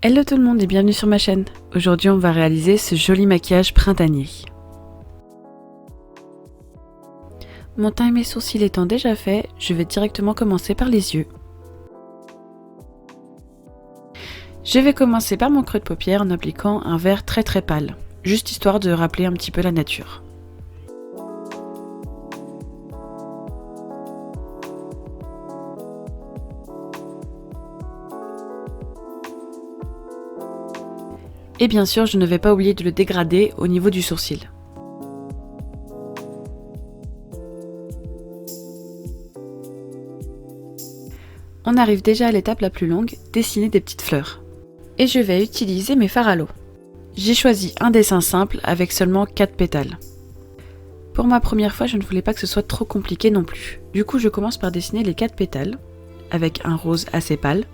Hello tout le monde et bienvenue sur ma chaîne. Aujourd'hui on va réaliser ce joli maquillage printanier. Mon teint et mes sourcils étant déjà faits, je vais directement commencer par les yeux. Je vais commencer par mon creux de paupière en appliquant un vert très pâle, juste histoire de rappeler un petit peu la nature. Et bien sûr, je ne vais pas oublier de le dégrader au niveau du sourcil. On arrive déjà à l'étape la plus longue, dessiner des petites fleurs. Et je vais utiliser mes fards à l'eau. J'ai choisi un dessin simple avec seulement 4 pétales. Pour ma première fois, je ne voulais pas que ce soit trop compliqué non plus. Du coup, je commence par dessiner les 4 pétales avec un rose assez pâle.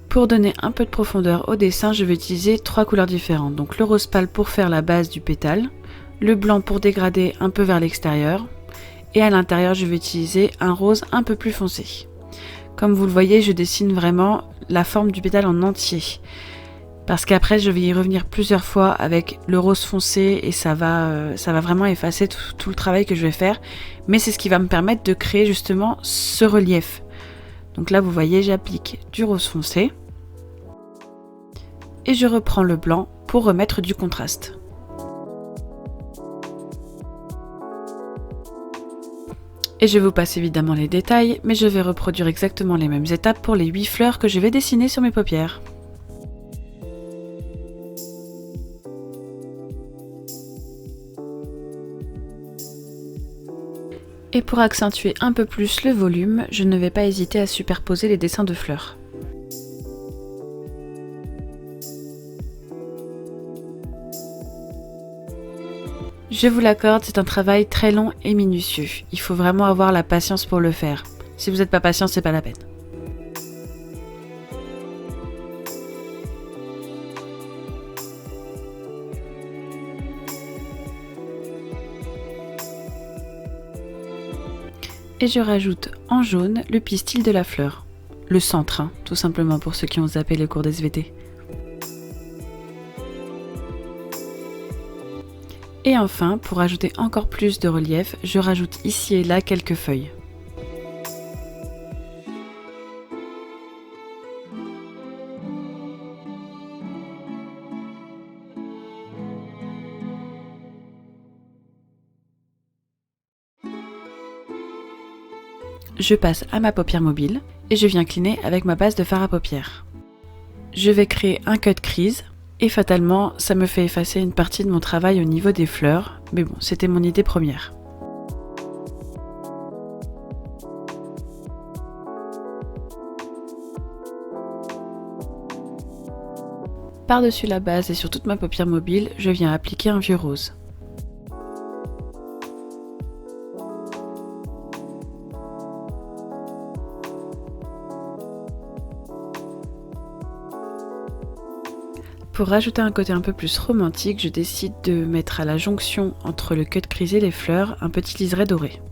Pour donner un peu de profondeur au dessin, je vais utiliser 3 couleurs différentes. Donc le rose pâle pour faire la base du pétale, le blanc pour dégrader un peu vers l'extérieur, et à l'intérieur je vais utiliser un rose un peu plus foncé. Comme vous le voyez, je dessine vraiment la forme du pétale en entier. Parce qu'après je vais y revenir plusieurs fois avec le rose foncé et ça va vraiment effacer tout le travail que je vais faire. Mais c'est ce qui va me permettre de créer justement ce relief. Donc là vous voyez, j'applique du rose foncé. Et je reprends le blanc pour remettre du contraste. Et je vous passe évidemment les détails, mais je vais reproduire exactement les mêmes étapes pour les 8 fleurs que je vais dessiner sur mes paupières. Et pour accentuer un peu plus le volume, je ne vais pas hésiter à superposer les dessins de fleurs. Je vous l'accorde, c'est un travail très long et minutieux. Il faut vraiment avoir la patience pour le faire. Si vous n'êtes pas patient, c'est pas la peine. Et je rajoute en jaune le pistil de la fleur. Le centre, tout simplement pour ceux qui ont zappé les cours d'SVT. Et enfin, pour ajouter encore plus de relief, je rajoute ici et là quelques feuilles. Je passe à ma paupière mobile et je viens cleaner avec ma base de fard à paupières. Je vais créer un cut crease et fatalement, ça me fait effacer une partie de mon travail au niveau des fleurs, mais bon, c'était mon idée première. Par-dessus la base et sur toute ma paupière mobile, je viens appliquer un vieux rose. Pour rajouter un côté un peu plus romantique, je décide de mettre à la jonction entre le cut crease et les fleurs un petit liseré doré.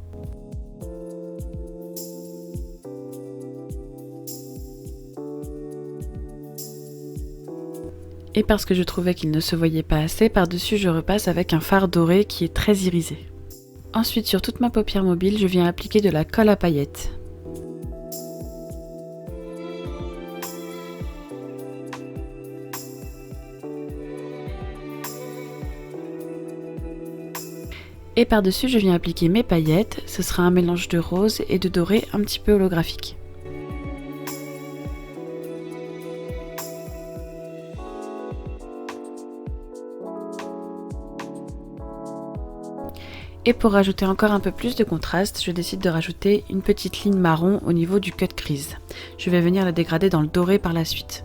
Et parce que je trouvais qu'il ne se voyait pas assez, par-dessus je repasse avec un fard doré qui est très irisé. Ensuite sur toute ma paupière mobile, je viens appliquer de la colle à paillettes. Et par-dessus, je viens appliquer mes paillettes. Ce sera un mélange de rose et de doré un petit peu holographique. Et pour rajouter encore un peu plus de contraste, je décide de rajouter une petite ligne marron au niveau du cut crease. Je vais venir la dégrader dans le doré par la suite.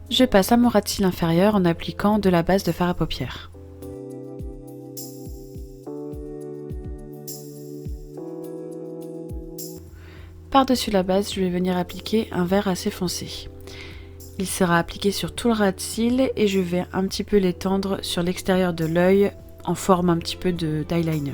Je passe à mon ras de cils inférieur en appliquant de la base de fard à paupières. Par-dessus la base, je vais venir appliquer un vert assez foncé. Il sera appliqué sur tout le ras de cils et je vais un petit peu l'étendre sur l'extérieur de l'œil en forme un petit peu d'eyeliner.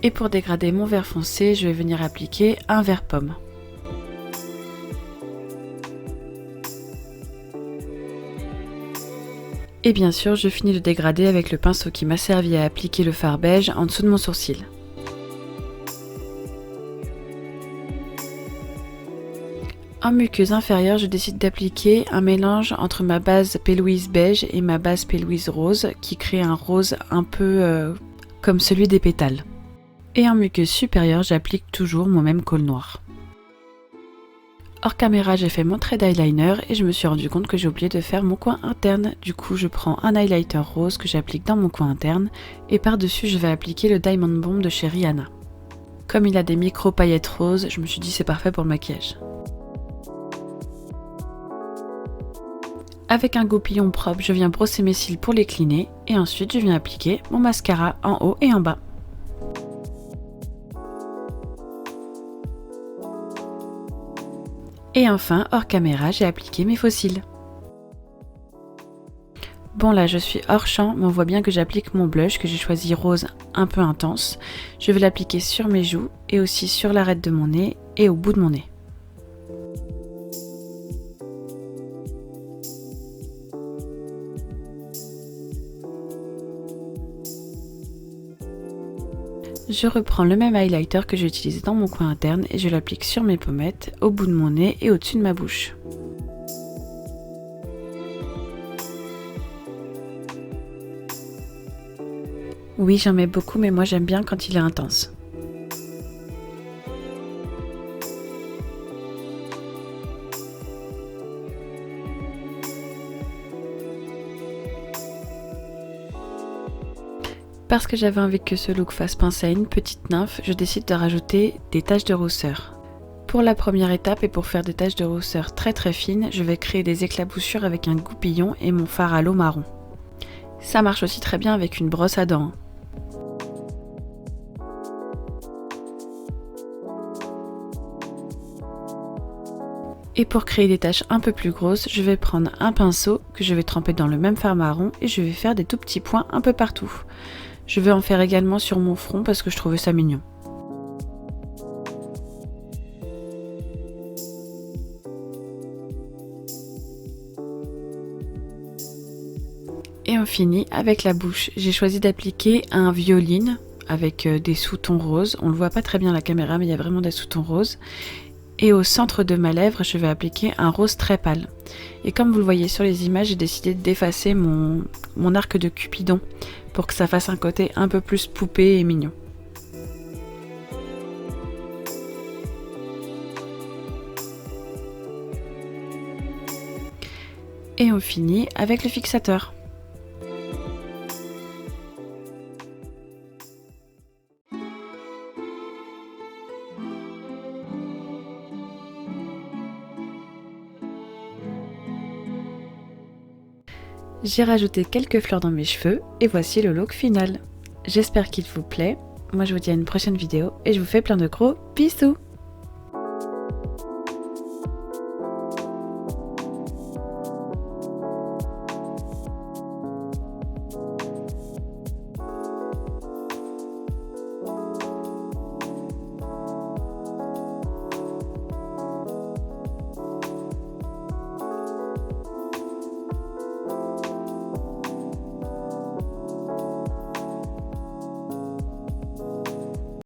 Et pour dégrader mon vert foncé, je vais venir appliquer un vert pomme. Et bien sûr, je finis de dégrader avec le pinceau qui m'a servi à appliquer le fard beige en dessous de mon sourcil. En muqueuse inférieure, je décide d'appliquer un mélange entre ma base P. Louise beige et ma base P. Louise rose qui crée un rose un peu comme celui des pétales. Et en muqueuse supérieure, j'applique toujours mon même col noir. Hors caméra, j'ai fait mon trait d'eyeliner et je me suis rendu compte que j'ai oublié de faire mon coin interne. Du coup, je prends un highlighter rose que j'applique dans mon coin interne et par-dessus, je vais appliquer le Diamond Bomb de chez Rihanna. Comme il a des micro paillettes roses, je me suis dit c'est parfait pour le maquillage. Avec un goupillon propre, je viens brosser mes cils pour les cliner et ensuite je viens appliquer mon mascara en haut et en bas. Et enfin, hors caméra, j'ai appliqué mes faux cils. Bon là, je suis hors champ, mais on voit bien que j'applique mon blush que j'ai choisi rose un peu intense. Je vais l'appliquer sur mes joues et aussi sur l'arête de mon nez et au bout de mon nez. Je reprends le même highlighter que j'ai utilisé dans mon coin interne et je l'applique sur mes pommettes, au bout de mon nez et au-dessus de ma bouche. Oui, j'en mets beaucoup, mais moi j'aime bien quand il est intense. Parce que j'avais envie que ce look fasse penser à une petite nymphe, je décide de rajouter des taches de rousseur. Pour la première étape et pour faire des taches de rousseur très fines, je vais créer des éclaboussures avec un goupillon et mon fard à l'eau marron. Ça marche aussi très bien avec une brosse à dents. Et pour créer des taches un peu plus grosses, je vais prendre un pinceau que je vais tremper dans le même fard marron et je vais faire des tout petits points un peu partout. Je vais en faire également sur mon front parce que je trouvais ça mignon. Et on finit avec la bouche. J'ai choisi d'appliquer un violine avec des sous-tons roses. On ne le voit pas très bien à la caméra, mais il y a vraiment des sous-tons roses. Et au centre de ma lèvre, je vais appliquer un rose très pâle. Et comme vous le voyez sur les images, j'ai décidé d'effacer mon arc de Cupidon pour que ça fasse un côté un peu plus poupée et mignon. Et on finit avec le fixateur. J'ai rajouté quelques fleurs dans mes cheveux et voici le look final. J'espère qu'il vous plaît. Moi je vous dis à une prochaine vidéo et je vous fais plein de gros bisous.